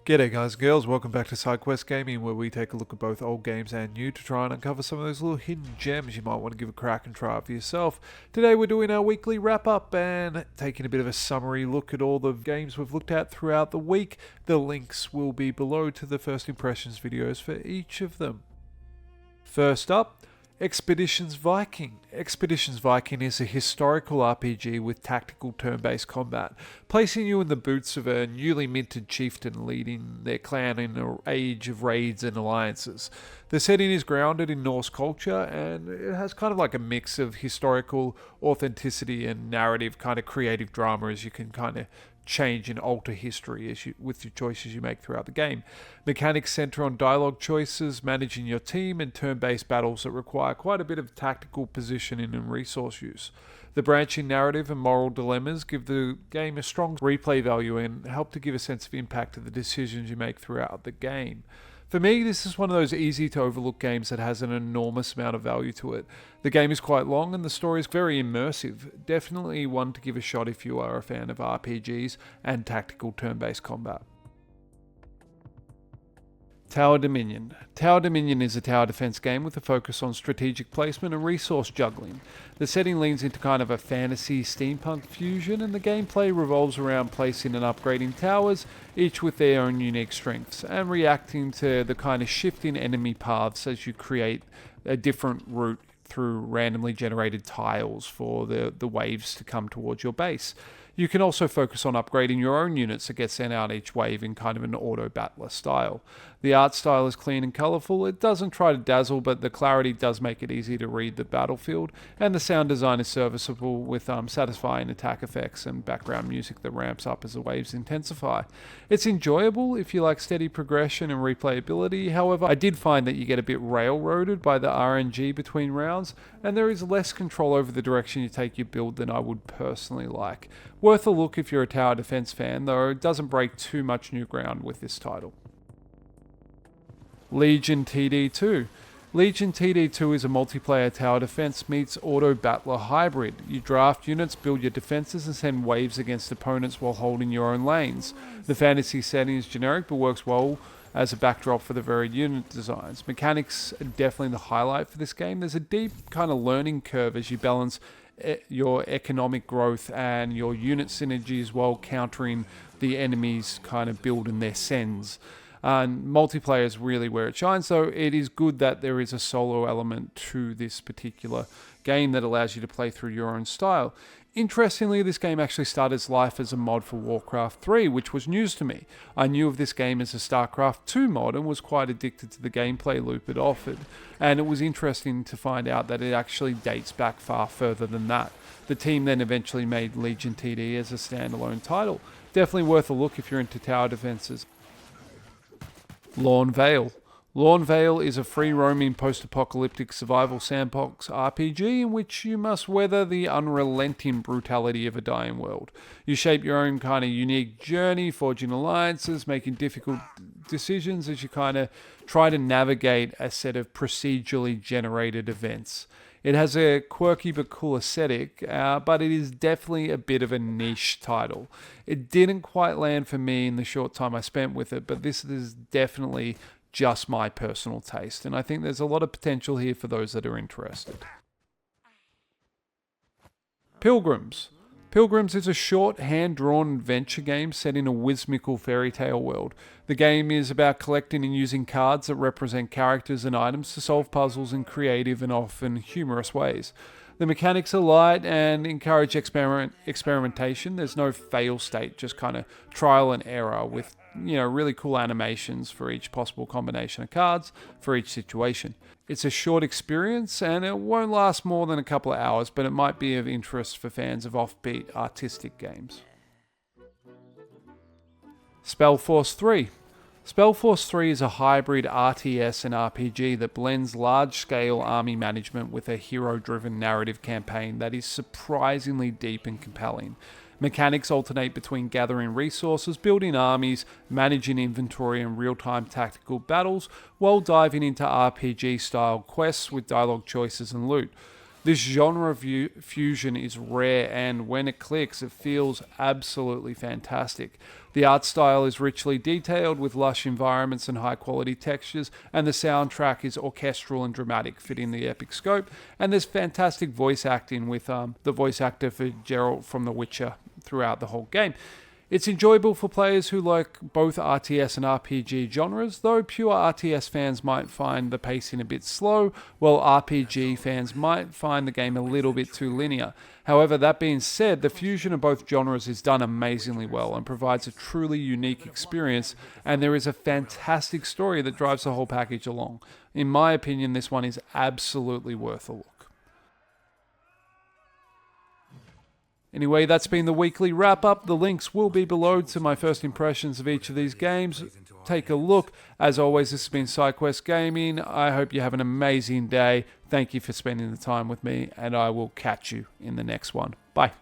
G'day guys and girls, welcome back to SideQuest Gaming, where we take a look at both old games and new to try and uncover some of those little hidden gems you might want to give a crack and try out for yourself. Today we're doing our weekly wrap up and taking a bit of a summary look at all the games we've looked at throughout the week. The links will be below to the first impressions videos for each of them. First up, Expeditions Viking. Expeditions Viking is a historical RPG with tactical turn-based combat, placing you in the boots of a newly minted chieftain leading their clan in an age of raids and alliances. The setting is grounded in Norse culture and it has kind of like a mix of historical authenticity and narrative kind of creative drama as you can kind of change and alter history with your choices you make throughout the game. Mechanics center on dialogue choices, managing your team, and turn-based battles that require quite a bit of tactical positioning and resource use. The branching narrative and moral dilemmas give the game a strong replay value and help to give a sense of impact to the decisions you make throughout the game. For me, this is one of those easy to overlook games that has an enormous amount of value to it. The game is quite long and the story is very immersive. Definitely one to give a shot if you are a fan of RPGs and tactical turn-based combat. Tower Dominion. Tower Dominion is a tower defense game with a focus on strategic placement and resource juggling. The setting leans into kind of a fantasy steampunk fusion, and the gameplay revolves around placing and upgrading towers, each with their own unique strengths, and reacting to the kind of shifting enemy paths as you create a different route through randomly generated tiles for the waves to come towards your base. You can also focus on upgrading your own units that get sent out each wave in kind of an auto-battler style. The art style is clean and colourful. It doesn't try to dazzle, but the clarity does make it easy to read the battlefield, and the sound design is serviceable with satisfying attack effects and background music that ramps up as the waves intensify. It's enjoyable if you like steady progression and replayability. However, I did find that you get a bit railroaded by the RNG between rounds, and there is less control over the direction you take your build than I would personally like. Worth a look if you're a tower defense fan, though it doesn't break too much new ground with this title. Legion TD2. Legion TD2 is a multiplayer tower defense meets auto battler hybrid. You draft units, build your defenses, and send waves against opponents while holding your own lanes. The fantasy setting is generic but works well as a backdrop for the varied unit designs. Mechanics are definitely the highlight for this game. There's a deep kind of learning curve as you balance your economic growth and your unit synergies while countering the enemy's kind of build and their sends. And multiplayer is really where it shines, so it is good that there is a solo element to this particular game that allows you to play through your own style. Interestingly, this game actually started its life as a mod for Warcraft 3, which was news to me. I knew of this game as a StarCraft 2 mod and was quite addicted to the gameplay loop it offered, and it was interesting to find out that it actually dates back far further than that. The team then eventually made Legion TD as a standalone title. Definitely worth a look if you're into tower defenses. Lorn Vale. Lorn Vale is a free-roaming post-apocalyptic survival sandbox RPG in which you must weather the unrelenting brutality of a dying world. You shape your own kind of unique journey, forging alliances, making difficult decisions as you kind of try to navigate a set of procedurally generated events. It has a quirky but cool aesthetic, but it is definitely a bit of a niche title. It didn't quite land for me in the short time I spent with it, but this is definitely just my personal taste, and I think there's a lot of potential here for those that are interested. Pilgrims. Pilgrims is a short, hand-drawn adventure game set in a whimsical fairy tale world. The game is about collecting and using cards that represent characters and items to solve puzzles in creative and often humorous ways. The mechanics are light and encourage experimentation. There's no fail state, just kind of trial and error with really cool animations for each possible combination of cards for each situation. It's a short experience and it won't last more than a couple of hours, but it might be of interest for fans of offbeat artistic games. SpellForce 3. SpellForce 3 is a hybrid RTS and RPG that blends large-scale army management with a hero-driven narrative campaign that is surprisingly deep and compelling. Mechanics alternate between gathering resources, building armies, managing inventory and real-time tactical battles, while diving into RPG-style quests with dialogue choices and loot. This genre fusion is rare, and when it clicks, it feels absolutely fantastic. The art style is richly detailed with lush environments and high quality textures, and the soundtrack is orchestral and dramatic, fitting the epic scope. And there's fantastic voice acting with the voice actor for Geralt from The Witcher throughout the whole game. It's enjoyable for players who like both RTS and RPG genres, though pure RTS fans might find the pacing a bit slow, while RPG fans might find the game a little bit too linear. However, that being said, the fusion of both genres is done amazingly well and provides a truly unique experience, and there is a fantastic story that drives the whole package along. In my opinion, this one is absolutely worth a look. Anyway, that's been the weekly wrap-up. The links will be below to my first impressions of each of these games. Take a look. As always, this has been SideQuest Gaming. I hope you have an amazing day. Thank you for spending the time with me, and I will catch you in the next one. Bye.